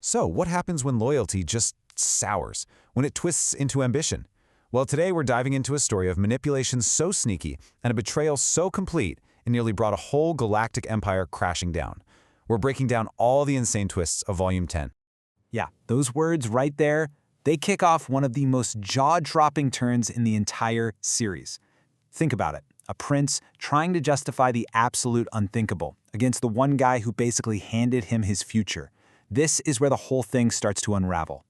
So, what happens when loyalty just sours, when it twists into ambition? Well, today we're diving into a story of manipulation so sneaky and a betrayal so complete it nearly brought a whole galactic empire crashing down. We're breaking down all the insane twists of Volume 10. Yeah, those words right there, they kick off one of the most jaw-dropping turns in the entire series. Think about it. A prince trying to justify the absolute unthinkable against the one guy who basically handed him his future. This is where the whole thing starts to unravel.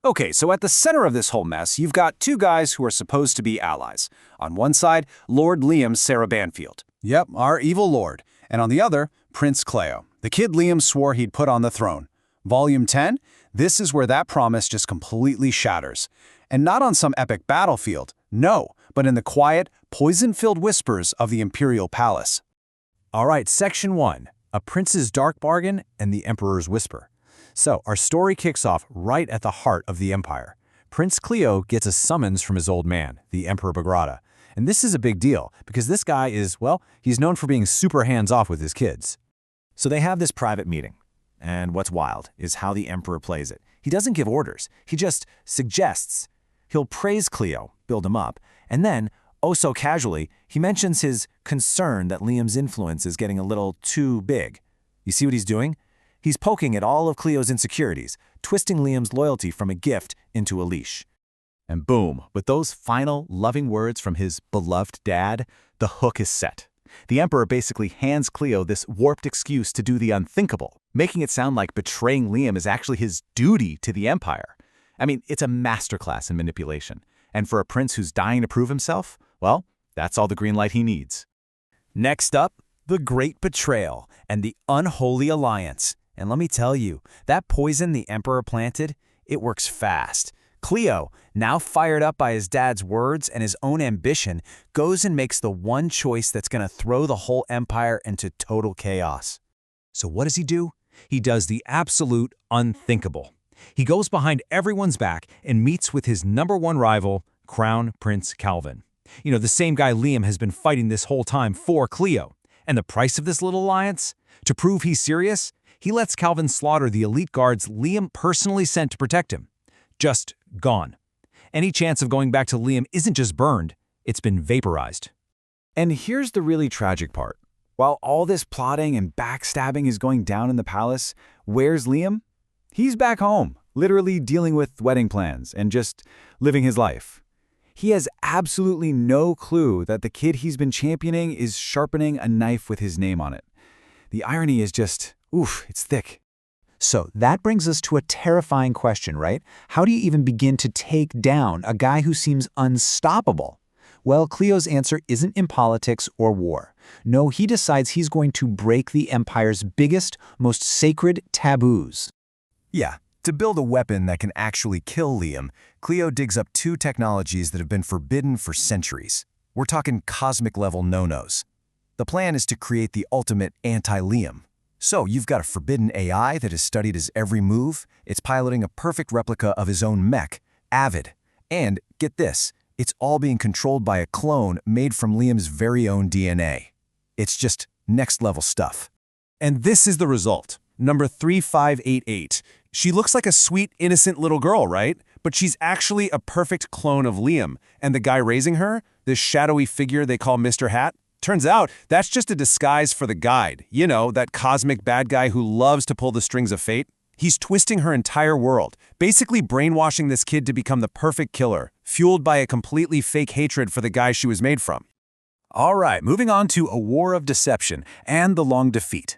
Okay, so at the center of this whole mess, you've got two guys who are supposed to be allies. On one side, Lord Liam Sarah Banfield. Yep, our evil lord. And on the other, Prince Cleo, the kid Liam swore he'd put on the throne. Volume 10, this is where that promise just completely shatters. And not on some epic battlefield, no, but in the quiet, poison-filled whispers of the Imperial Palace. All right, Section 1, A Prince's Dark Bargain and the Emperor's Whisper. So, our story kicks off right at the heart of the Empire. Prince Cleo gets a summons from his old man, the Emperor Bagrata. And this is a big deal, because this guy is, well, he's known for being super hands-off with his kids. So they have this private meeting. And what's wild is how the Emperor plays it. He doesn't give orders, he just suggests. He'll praise Cleo, build him up, and then, oh so casually, he mentions his concern that Liam's influence is getting a little too big. You see what he's doing? He's poking at all of Cleo's insecurities, twisting Liam's loyalty from a gift into a leash. And boom, with those final, loving words from his beloved dad, the hook is set. The Emperor basically hands Cleo this warped excuse to do the unthinkable, making it sound like betraying Liam is actually his duty to the Empire. I mean, it's a masterclass in manipulation. And for a prince who's dying to prove himself, well, that's all the green light he needs. Next up, the Great Betrayal and the Unholy Alliance. And let me tell you, that poison the Emperor planted, it works fast. Cleo, now fired up by his dad's words and his own ambition, goes and makes the one choice that's going to throw the whole empire into total chaos. So what does he do? He does the absolute unthinkable. He goes behind everyone's back and meets with his #1 rival, Crown Prince Calvin. You know, the same guy Liam has been fighting this whole time for Cleo. And the price of this little alliance? To prove he's serious, he lets Calvin slaughter the elite guards Liam personally sent to protect him. Just gone. Any chance of going back to Liam isn't just burned, it's been vaporized. And here's the really tragic part. While all this plotting and backstabbing is going down in the palace, where's Liam? He's back home, literally dealing with wedding plans and just living his life. He has absolutely no clue that the kid he's been championing is sharpening a knife with his name on it. The irony is just, oof, it's thick. So that brings us to a terrifying question, right? How do you even begin to take down a guy who seems unstoppable? Well, Cleo's answer isn't in politics or war. No, he decides he's going to break the Empire's biggest, most sacred taboos. Yeah, to build a weapon that can actually kill Liam, Cleo digs up two technologies that have been forbidden for centuries. We're talking cosmic-level no-nos. The plan is to create the ultimate anti-Liam. So you've got a forbidden AI that has studied his every move. It's piloting a perfect replica of his own mech, Avid. And, get this, it's all being controlled by a clone made from Liam's very own DNA. It's just next-level stuff. And this is the result. Number 3588. She looks like a sweet, innocent little girl, right? But she's actually a perfect clone of Liam. And the guy raising her, this shadowy figure they call Mr. Hat, turns out that's just a disguise for the guide. You know, that cosmic bad guy who loves to pull the strings of fate. He's twisting her entire world, basically brainwashing this kid to become the perfect killer, fueled by a completely fake hatred for the guy she was made from. All right, moving on to a war of deception and the long defeat.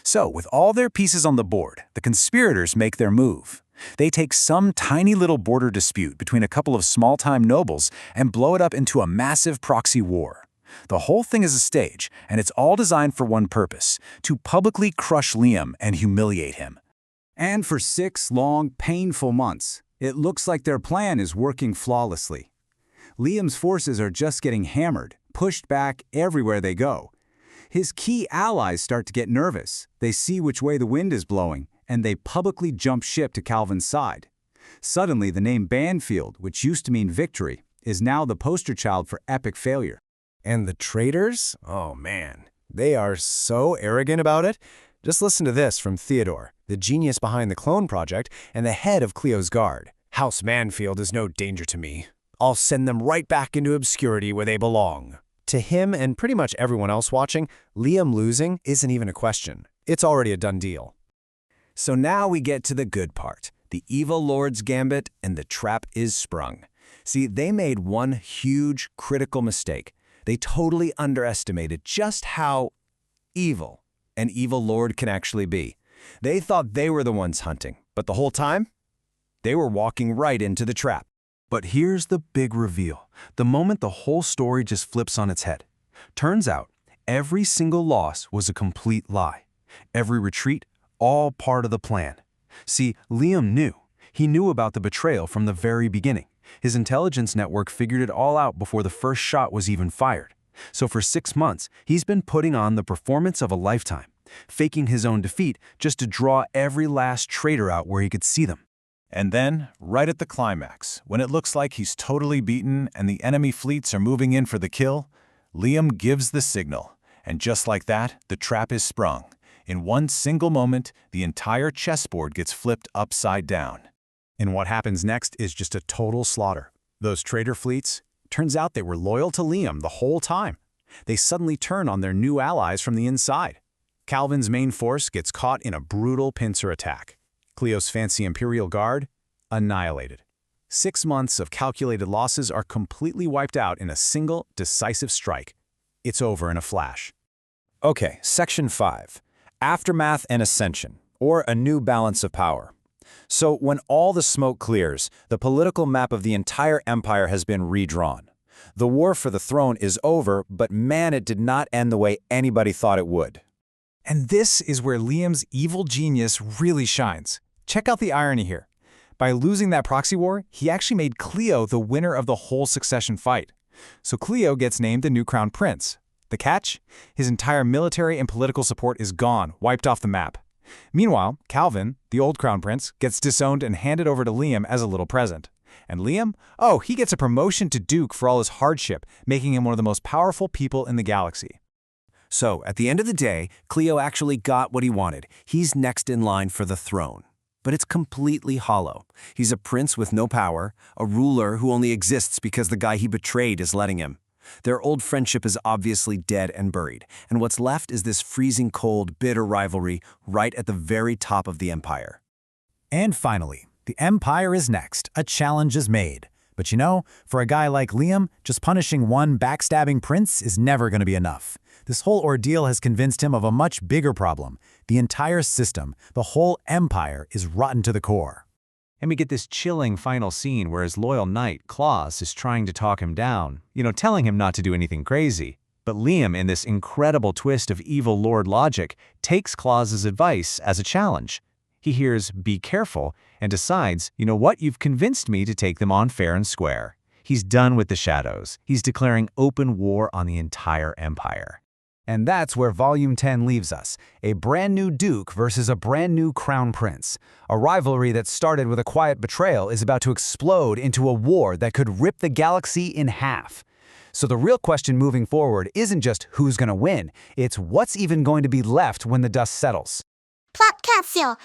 So, with all their pieces on the board, the conspirators make their move. They take some tiny little border dispute between a couple of small-time nobles and blow it up into a massive proxy war. The whole thing is a stage, and it's all designed for one purpose, to publicly crush Liam and humiliate him. And for 6 long, painful months, it looks like their plan is working flawlessly. Liam's forces are just getting hammered, pushed back everywhere they go. His key allies start to get nervous. They see which way the wind is blowing, and they publicly jump ship to Calvin's side. Suddenly, the name Banfield, which used to mean victory, is now the poster child for epic failure. And the traitors? Oh man, they are so arrogant about it. Just listen to this from Theodore, the genius behind the clone project and the head of Cleo's guard. House Manfield is no danger to me. I'll send them right back into obscurity where they belong. To him and pretty much everyone else watching, Liam losing isn't even a question. It's already a done deal. So now we get to the good part. The evil lord's gambit, and the trap is sprung. See, they made one huge, critical mistake. They totally underestimated just how evil an evil lord can actually be. They thought they were the ones hunting, but the whole time, they were walking right into the trap. But here's the big reveal. The moment the whole story just flips on its head. Turns out, every single loss was a complete lie. Every retreat, all part of the plan. See, Liam knew. He knew about the betrayal from the very beginning. His intelligence network figured it all out before the first shot was even fired. So for 6 months, he's been putting on the performance of a lifetime, faking his own defeat just to draw every last traitor out where he could see them. And then, right at the climax, when it looks like he's totally beaten and the enemy fleets are moving in for the kill, Liam gives the signal. And just like that, the trap is sprung. In one single moment, the entire chessboard gets flipped upside down. And what happens next is just a total slaughter. Those traitor fleets, turns out they were loyal to Liam the whole time. They suddenly turn on their new allies from the inside. Calvin's main force gets caught in a brutal pincer attack. Cleo's fancy Imperial Guard, annihilated. 6 months of calculated losses are completely wiped out in a single, decisive strike. It's over in a flash. Okay, Section 5. Aftermath and Ascension, or a new balance of power. So when all the smoke clears, the political map of the entire empire has been redrawn. The war for the throne is over, but man, it did not end the way anybody thought it would. And this is where Liam's evil genius really shines. Check out the irony here. By losing that proxy war, he actually made Cleo the winner of the whole succession fight. So Cleo gets named the new crown prince. The catch? His entire military and political support is gone, wiped off the map. Meanwhile, Calvin, the old crown prince, gets disowned and handed over to Liam as a little present. And Liam? Oh, he gets a promotion to Duke for all his hardship, making him one of the most powerful people in the galaxy. So, at the end of the day, Cleo actually got what he wanted. He's next in line for the throne. But it's completely hollow. He's a prince with no power, a ruler who only exists because the guy he betrayed is letting him. Their old friendship is obviously dead and buried, and what's left is this freezing cold, bitter rivalry right at the very top of the empire. And finally, the empire is next. A challenge is made. But you know, for a guy like Liam, just punishing one backstabbing prince is never going to be enough. This whole ordeal has convinced him of a much bigger problem. The entire system, the whole empire, is rotten to the core. And we get this chilling final scene where his loyal knight, Claus, is trying to talk him down, telling him not to do anything crazy. But Liam, in this incredible twist of evil lord logic, takes Claus's advice as a challenge. He hears, "Be careful," and decides, you know what, you've convinced me to take them on fair and square. He's done with the shadows. He's declaring open war on the entire empire. And that's where Volume 10 leaves us, a brand new Duke versus a brand new Crown Prince. A rivalry that started with a quiet betrayal is about to explode into a war that could rip the galaxy in half. So the real question moving forward isn't just who's going to win, it's what's even going to be left when the dust settles. Plot capsule.